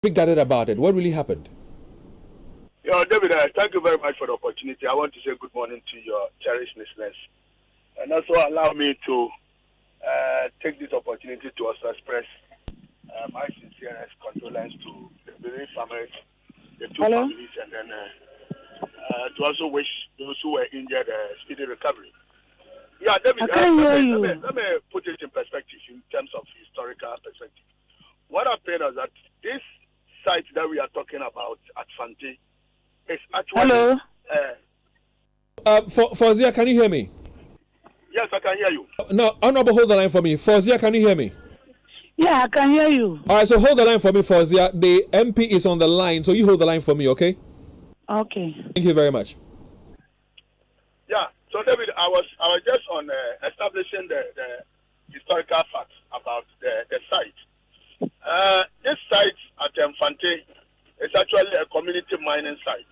We gathered about it. What really happened? Yeah, David, thank you very much for the opportunity. I want to say good morning to your cherished listeners. And also allow me to take this opportunity to also express my sincerest condolence to the bereaved families, the two families, and then to also wish those who were injured speedy recovery. Yeah, David, let me put it in perspective in terms of historical perspective. What happened is that this site that we are talking about at Fante is actually... Fawzia, can you hear me? Yes, I can hear you. No, Honorable, hold the line for me. Fawzia, can you hear me? Yeah, I can hear you. All right, so hold the line for me, Fawzia. The MP is on the line, so you hold the line for me, okay? Okay. Thank you very much. Yeah, so David, I was just on establishing the historical facts about the site. This site at Fante is actually a community mining site.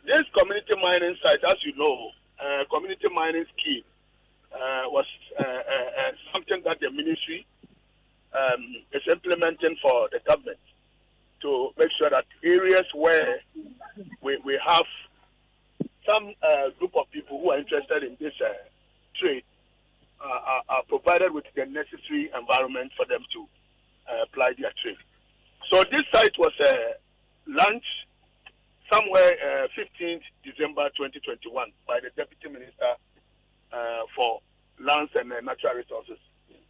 This community mining site, as you know, community mining scheme was something that the ministry is implementing for the government to make sure that areas where we have some group of people who are interested in this trade are provided with the necessary environment for them to apply their trade. So this site was launched somewhere 15th December 2021 by the Deputy Minister for Lands and Natural Resources,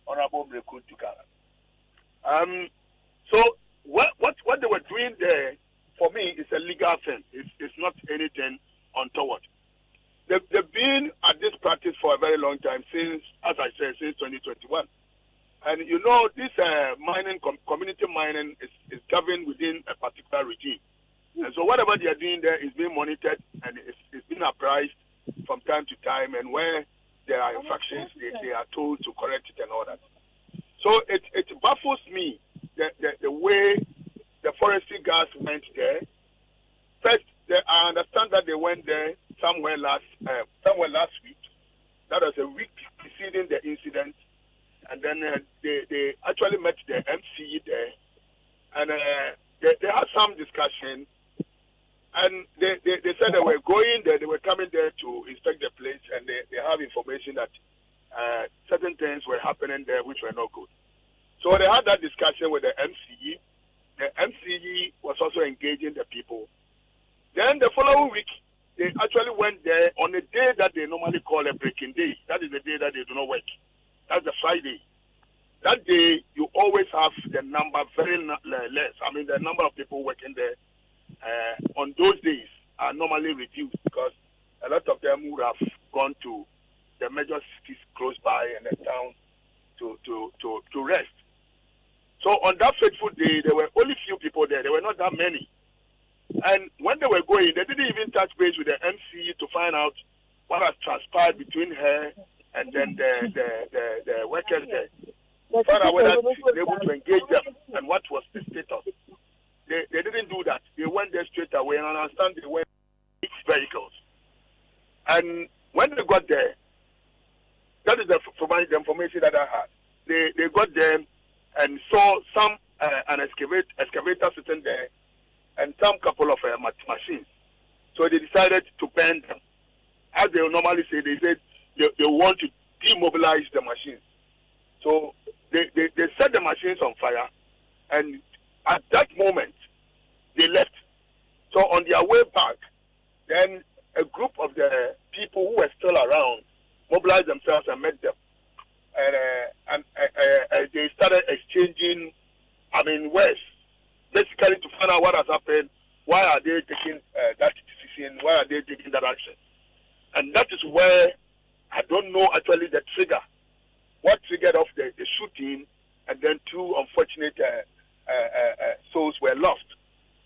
Honorable Breku Tukara. So what they were doing there, for me, is a legal offense. It's not anything untoward. They've been at this practice for a very long time, since, as I said, since 2021. And you know, this mining, community mining is governed within a particular regime. And so whatever they are doing there is being monitored and it's being apprised from time to time. And where there are infractions, they are told to correct it and all that. So it baffles me the way the forestry guards went there. First, I understand that they went there somewhere last week. That was a week preceding the incident. And then they actually met the MC there. And they had some discussion. And they said they were going there, they were coming there to inspect the place, and they have information that certain things were happening there which were not good. So they had that discussion with the MCE. The MCE was also engaging the people. Then the following week, they actually went there on a day that they normally call a breaking day. That is the day that they do not work. That's the Friday. That day, you always have the number very less. I mean, the number of people working there on those days are normally reduced because a lot of them would have gone to the major cities close by and the town to rest. So on that fateful day, there were only few people there. There were not that many. And when they were going, they didn't even touch base with the MC to find out what has transpired between her and then the workers there. Find out whether she was able to engage them and what was the status. They didn't do that. They went there straight away, and I understand they went with vehicles. And when they got there, that is the information that I had. They got there and saw some an excavator sitting there and some couple of machines. So they decided to burn them. As they normally say, they said they want to demobilize the machines. So they set the machines on fire, and at that moment, they left. So on their way back, then a group of the people who were still around mobilized themselves and met them. And they started exchanging, words, basically to find out what has happened, why are they taking that decision, why are they taking that action. And that is where I don't know actually the trigger, what triggered off the shooting, and then two unfortunate souls were lost.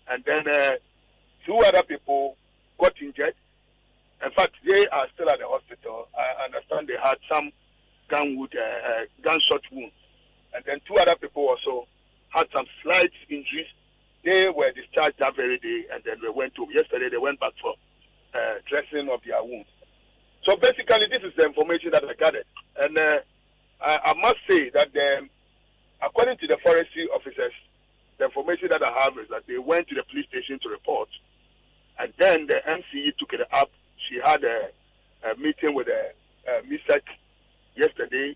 And then two other people got injured. In fact, they are still at the hospital. I understand they had some gunshot wounds. And then two other people also had some slight injuries. They were discharged that very day, and then yesterday they went back for dressing of their wounds. So basically, this is the information that I gathered. And I must say that according to the forestry officers, the information that I have is that they went to the police station to report, and then the MCE took it up. She had a meeting with the MISEC yesterday,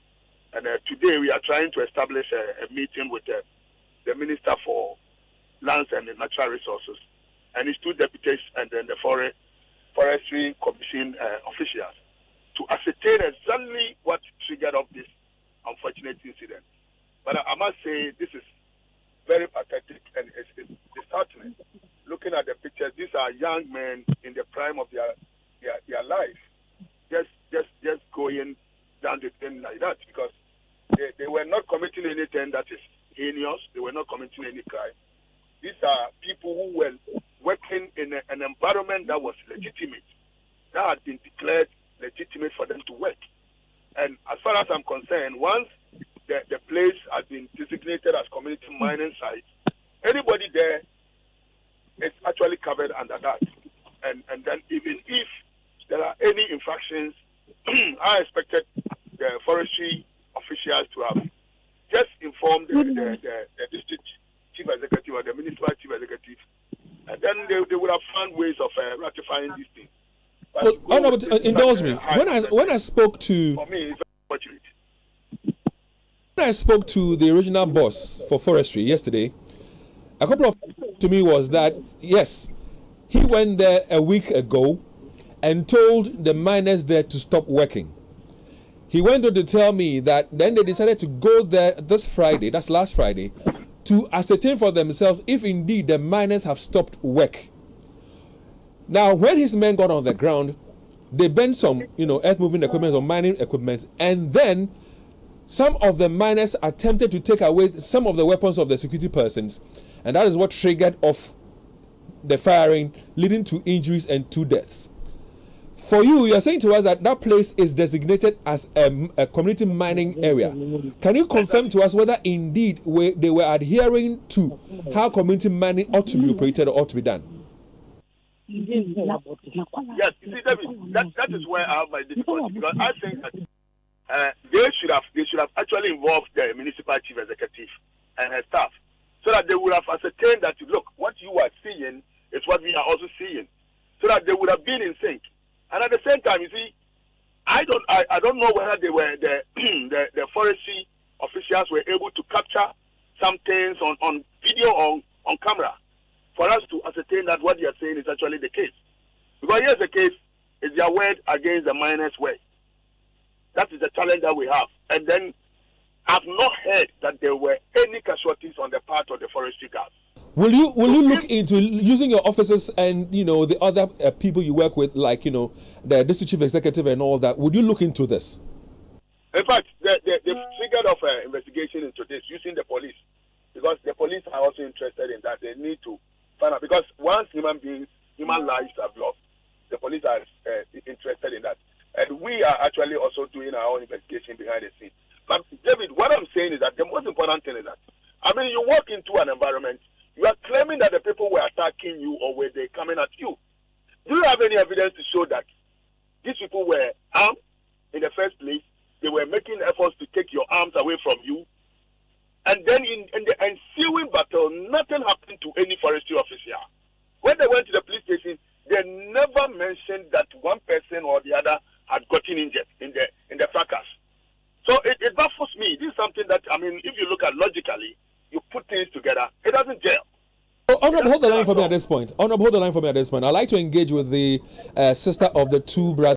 and today we are trying to establish a meeting with the Minister for Lands and Natural Resources and his two deputies, and then the Forestry Commission officials, to ascertain exactly what triggered up this unfortunate incident. But I must say this is very pathetic and it's disheartening. Looking at the pictures, these are young men in the prime of their life, just going down the thing like that, because they were not committing anything that is heinous. They were not committing any crime. These are people who were working in an environment that was legitimate, that had been declared legitimate for them to work. And as far as I'm concerned, once the place has been designated as community mining site, anybody there is actually covered under that. And then even if there are any infractions, I expected the forestry officials to have just informed the district chief executive or the municipal chief executive, and then they would have found ways of ratifying these things. But indulge me. When I spoke to, for me, it's unfortunate. When I spoke to the original boss for forestry yesterday, a couple of to me was that yes, he went there a week ago and told the miners there to stop working. He went on to tell me that then they decided to go there this Friday, that's last Friday, to ascertain for themselves if indeed the miners have stopped work. Now, when his men got on the ground, they bent some, earth-moving equipment or mining equipment, and then some of the miners attempted to take away some of the weapons of the security persons, and that is what triggered off the firing, leading to injuries and 2 deaths. For you are saying to us that that place is designated as a community mining area. Can you confirm to us whether indeed they were adhering to how community mining ought to be operated or ought to be done? Yes, you see, David, that is where I have my difficulty, because I think that they should have actually involved the municipal chief executive and her staff, so that they would have ascertained that, look, what you are seeing is what we are also seeing, so that they would have been in sync. And at the same time, you see, I don't know whether they were the forestry officials were able to capture some things on video or on camera for us to ascertain that what they are saying is actually the case. Because here's the case, is their word against the miners' word. That is the challenge that we have. And then I've not heard that there were any casualties on the part of the forestry guards. Will you look into using your officers and the other people you work with, like the district chief executive and all that? Would you look into this? In fact, they triggered off an investigation into this using the police, because the police are also interested in that. They need to find out, because once human lives are lost, the police are interested in that, and we are actually also doing our own investigation behind the scenes. But David, what I'm saying is that the most important thing is that, you walk into an environment. You are claiming that the people were attacking you or were they coming at you. Do you have any evidence to show that these people were armed in the first place? They were making efforts to take your arms away from you. And then in the ensuing battle, nothing happened to any forestry officer. When they went to the police station, they never mentioned that one person or the other had gotten injured in the fracas. So it baffles me. This is something that, if you look at logically, you put things together, it doesn't gel. Honorable, hold the line for me at this point. I'd like to engage with the sister of the 2 brothers.